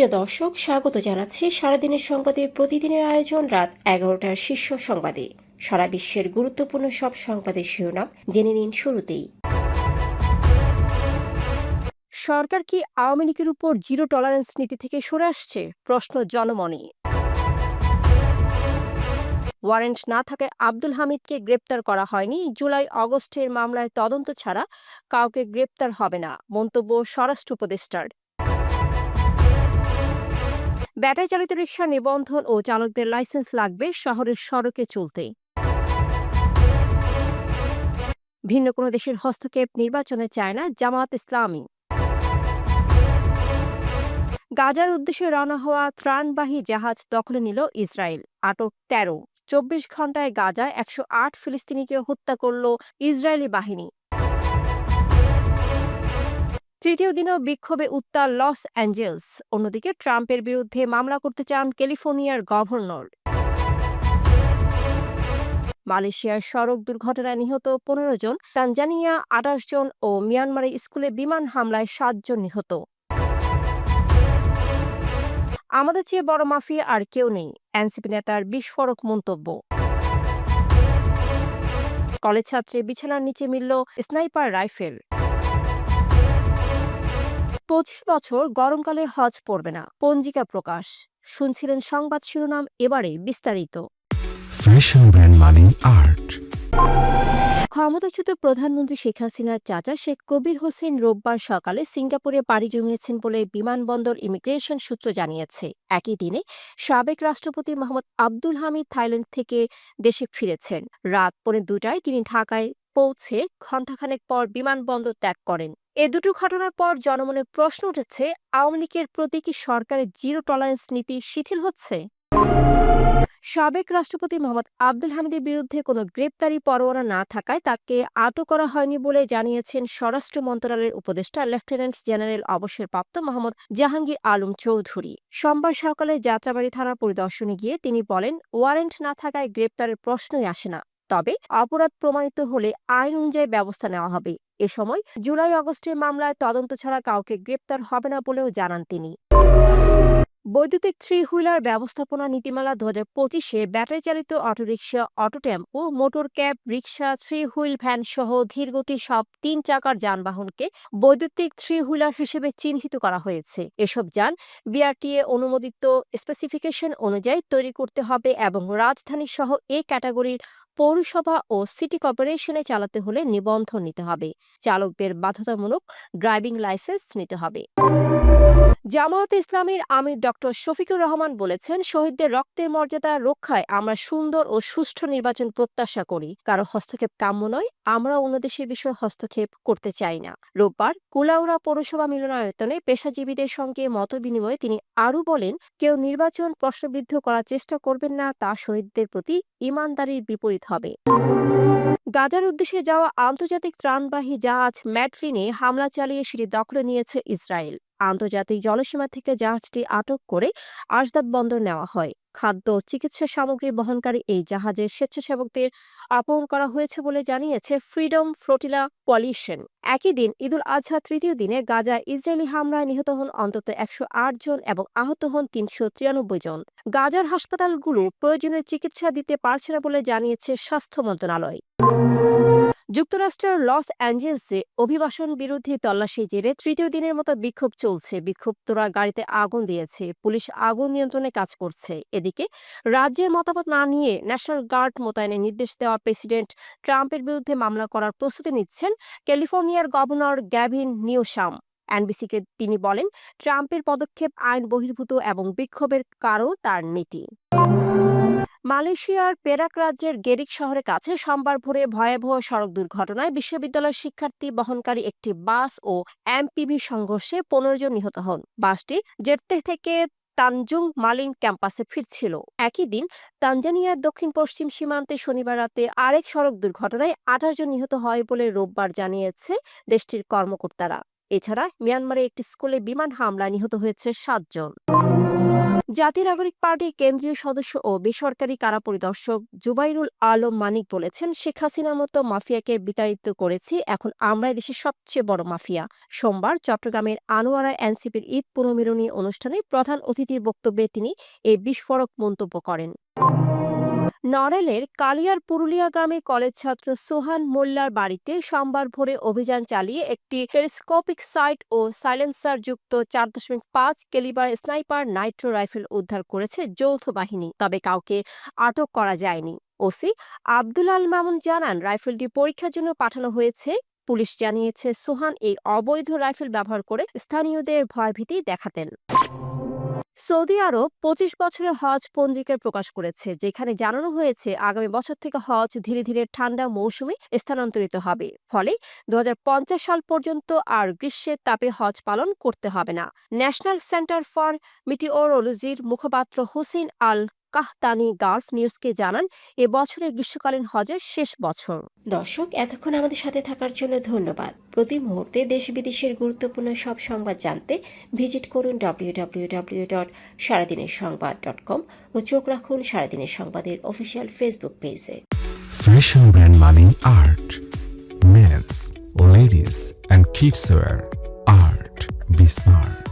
প্রিয় দর্শক, স্বাগত জানাচ্ছি সারাদিনের সংবাদে প্রতিদিনের আয়োজন রাত 11টার শীর্ষ সংবাদে। সারা বিশ্বের গুরুত্বপূর্ণ সব সংবাদের শিরোনাম জেনে নিন শুরুতেই। সরকার কি আওয়ামী লীগের উপর জিরো টলারেন্স নীতি থেকে সরে আসছে? প্রশ্ন জনমনে। ওয়ারেন্ট না থাকায় আব্দুল হামিদকে গ্রেপ্তার করা হয়নি। জুলাই আগস্টের মামলায় তদন্ত ছাড়া কাউকে গ্রেপ্তার হবে না, মন্তব্য স্বরাষ্ট্র উপদেষ্টার। ব্যাটারি চালিত রিকশা নিবন্ধন ও চালকদের লাইসেন্স লাগবে শহরের সড়কে চলতে। ভিন্ন কোনো দেশের হস্তক্ষেপ নির্বাচনে চায় না জামায়াত ইসলামী। গাজার উদ্দেশ্যে রওনা হওয়া ত্রাণবাহী জাহাজ দখলে নিল ইসরায়েল, আটক ১৩। ২৪ ঘন্টায় গাজায় ১০৮ ফিলিস্তিনিকে হত্যা করল ইসরায়েলি বাহিনী। তৃতীয় দিনও বিক্ষোভে উত্তাল লস অ্যাঞ্জেলস। অন্যদিকে ট্রাম্পের বিরুদ্ধে মামলা করতে চান ক্যালিফোর্নিয়ার গভর্নর। মালয়েশিয়ার সড়ক দুর্ঘটনায় নিহত ১৫ জন, তানজানিয়া ২৮ জন ও মিয়ানমারে স্কুলে বিমান হামলায় ৭ জন নিহত। আমাদের চেয়ে বড় মাফিয়া আর কেউ নেই, এনসিপি নেতার বিস্ফোরক মন্তব্য। কলেজ ছাত্রের বিছানার নিচে মিলল স্নাইপার রাইফেল। ২৫ বছর গরমকালে হজ পড়বে না, পঞ্জিকা প্রকাশ। শুনছিলেন সংবাদ শিরোনাম, এবারে বিস্তারিত। ফ্যাশন ব্র্যান্ড মানে আর্ট। ক্ষমতাচ্যুত প্রধানমন্ত্রী শেখ হাসিনার চাচা শেখ কবির হোসেন রোববার সকালে সিঙ্গাপুরে পাড়ি জমিয়েছেন বলে বিমানবন্দর ইমিগ্রেশন সূত্র জানিয়েছে। একই দিনে সাবেক রাষ্ট্রপতি মোহাম্মদ আব্দুল হামিদ থাইল্যান্ড থেকে দেশে ফিরেছেন। রাত ২:৩০টায় তিনি ঢাকায় পৌঁছে ঘণ্টাখানেক পর বিমানবন্দর ত্যাগ করেন। এ দুটো ঘটনার পর জনমনে প্রশ্ন উঠেছে, আওয়ামী লীগের প্রতি কি সরকারের জিরো টলারেন্স নীতি শিথিল হচ্ছে? সাবেক রাষ্ট্রপতি মোহাম্মদ আব্দুল হামিদের বিরুদ্ধে কোনো গ্রেপ্তারি পরোয়ানা না থাকায় তাকে আটক করা হয়নি বলে জানিয়েছেন স্বরাষ্ট্র মন্ত্রণালয়ের উপদেষ্টা লেফটেন্যান্ট জেনারেল অবসরপ্রাপ্ত মোহাম্মদ জাহাঙ্গীর আলম চৌধুরী। সোমবার সকালে যাত্রাবাড়ী থানা পরিদর্শনে গিয়ে তিনি বলেন, ওয়ারেন্ট না থাকায় গ্রেপ্তারের প্রশ্নই আসে না, তবে অপরাধ প্রমাণিত হলে আইন অনুযায়ী ব্যবস্থা নেওয়া হবে। এ সময় জুলাই আগস্টের মামলায় তদন্ত ছাড়া কাউকে গ্রেপ্তার হবে না বলেও জানান তিনি। বৈদ্যুতিক থ্রি হুইলার ব্যবস্থাপনা নীতিমালা ২০২৫-এ ব্যাটারি চালিত auto rickshaw, auto tempo, motor cab, rickshaw, three wheel van সহ ধীরগতির সব ৩ চাকার যানবাহনকে বৈদ্যুতিক থ্রি হুইলার হিসেবে চিহ্নিত করা হয়েছে। এসব যান বিআরটিএ অনুমোদিত স্পেসিফিকেশন অনুযায়ী তৈরি করতে হবে এবং রাজধানী সহ এ ক্যাটাগরির পৌরসভা ও সিটি কর্পোরেশনে চালাতে হলে নিবন্ধন নিতে হবে। চালকদের বাধ্যতামূলক ড্রাইভিং লাইসেন্স নিতে হবে। জামায়াতে ইসলামীর আমির ডক্টর শফিকুর রহমান বলেছেন, শহীদদের রক্তের মর্যাদা রক্ষায় আমরা সুন্দর ও সুষ্ঠু নির্বাচন প্রত্যাশা করি। কারো হস্তক্ষেপ কাম্য নয়, আমরা অন্য দেশের বিষয়ে হস্তক্ষেপ করতে চাই না। রোববার কুলাউড়া পৌরসভা মিলনায়তনে পেশাজীবীদের সঙ্গে মতবিনিময়ে তিনি আরও বলেন, কেউ নির্বাচন প্রশ্নবিদ্ধ করার চেষ্টা করবেন না, তা শহীদদের প্রতি ঈমানদারির বিপরীত হবে। গাজার উদ্দেশ্যে যাওয়া আন্তর্জাতিক ত্রাণবাহী জাহাজ ম্যাড্রিনে হামলা চালিয়ে সেটি দখলে নিয়েছে ইসরায়েল। আন্তর্জাতিক জলসীমা থেকে জাহাজটি আটক করে আশদাদ বন্দর নেওয়া হয়। খাদ্য ও চিকিৎসা সামগ্রী বহনকারী এই জাহাজের স্বেচ্ছাসেবকদের অপহরণ করা হয়েছে বলে জানিয়েছে ফ্রিডম ফ্লোটিলা কোয়ালিশন। একই দিন ঈদুল আজহা তৃতীয় দিনে গাজায় ইসরায়েলি হামলায় নিহত হন অন্তত ১০৮ জন এবং আহত হন ৩৯৩ জন। গাজার হাসপাতালগুলো প্রয়োজনীয় চিকিৎসা দিতে পারছে না বলে জানিয়েছে স্বাস্থ্য মন্ত্রণালয়। যুক্তরাষ্ট্রের লস অ্যাঞ্জেলসে অভিবাসন বিরোধী তল্লাশি জেরে তৃতীয় দিনের মতো বিক্ষোভ চলছে। বিক্ষুব্ধরা গাড়িতে আগুন দিয়েছে, পুলিশ আগুন নিয়ন্ত্রণে কাজ করছে। এদিকে রাজ্যের মতামত না নিয়ে ন্যাশনাল গার্ড মোতায়েনের নির্দেশ দেওয়া প্রেসিডেন্ট ট্রাম্পের বিরুদ্ধে মামলা করার প্রস্তুতি নিচ্ছেন ক্যালিফোর্নিয়ার গভর্নর গ্যাভিন নিউসাম। এনবিসিকে তিনি বলেন, ট্রাম্পের পদক্ষেপ আইন বহির্ভূত এবং বিক্ষোভের কারণ তার নীতি। মালয়েশিয়ার পেরাক রাজ্যের গেরিক শহরের কাছে সোমবার ভোরে ভয়াবহ সড়ক দুর্ঘটনায় বিশ্ববিদ্যালয়ের শিক্ষার্থী বহনকারী একটি বাস ও এমপিভি সংঘর্ষে ১৫ জন নিহত হন। বাসটি জেদ্দা থেকে তানজুং মালিং ক্যাম্পাসে ফিরছিল। একই দিন তানজানিয়ার দক্ষিণ পশ্চিম সীমান্তে শনিবার রাতে আরেক সড়ক দুর্ঘটনায় ২৮ জন নিহত হয় বলে রোববার জানিয়েছে দেশটির কর্মকর্তারা। এছাড়া মিয়ানমারে একটি স্কুলে বিমান হামলায় নিহত হয়েছে ৭ জন। জাতীয় নাগরিক পার্টির কেন্দ্রীয় সদস্য ও বেসরকারি কারা পরিদর্শক জুবাইরুল আলম মানিক বলেছেন, শেখ হাসিনার মতো মাফিয়াকে বিতাড়িত করেছি, এখন আমরাই দেশের সবচেয়ে বড় মাফিয়া। সোমবার চট্টগ্রামের আনোয়ারা এনসিপির ঈদ পুনর্মিলনী অনুষ্ঠানে প্রধান অতিথির বক্তব্যে তিনি এই বিস্ফোরক মন্তব্য করেন। নড়াইলের কালিয়ার পুরুলিয়া গ্রামে কলেজ ছাত্র সোহান মোল্লার বাড়িতে সোমবার ভোরে অভিযান চালিয়ে একটি টেলিস্কোপিক সাইট ও সাইলেন্সার যুক্ত 4.5 ক্যালিবার স্নাইপার নাইট্রো রাইফেল উদ্ধার করেছে যৌথ বাহিনী, তবে কাউকে আটক করা যায়নি। ওসি আব্দুল আল মামুন জানান, রাইফেলটি পরীক্ষার জন্য পাঠানো হয়েছে। পুলিশ জানিয়েছে, সোহান এই অবৈধ রাইফেল ব্যবহার করে স্থানীয়দের ভয়ভীতি দেখাতেন। সৌদি আরব 25 বছরের হজ পঞ্জিকা প্রকাশ করেছে, যেখানে জানানো হয়েছে আগামী বছর থেকে হজ ধীরে ধীরে ঠান্ডা মৌসুমে স্থানান্তরিত হবে। ফলে 2050 সাল পর্যন্ত আর গ্রীষ্মের তাপে হজ পালন করতে হবে না। ন্যাশনাল সেন্টার ফর মিটিওরোলজির মুখপাত্র হোসেন আল কাহতানি গালফ নিউজকে জানান, এ বছরে গ্রীষ্মকালীন হজের শেষ বছর। দর্শক, এতক্ষণ আমাদের সাথে থাকার জন্য ধন্যবাদ। প্রতি মুহূর্তে দেশ বিদেশের গুরুত্বপূর্ণ সব সংবাদ জানতে ভিজিট করুন www.সারাদিনেরসংবাদ.com ও চোখ রাখুন সারাদিনের সংবাদের অফিসিয়াল ফেসবুক পেজে। Fashion brand Mani Art. Men's, ladies, and kids wear. Art. Be smart.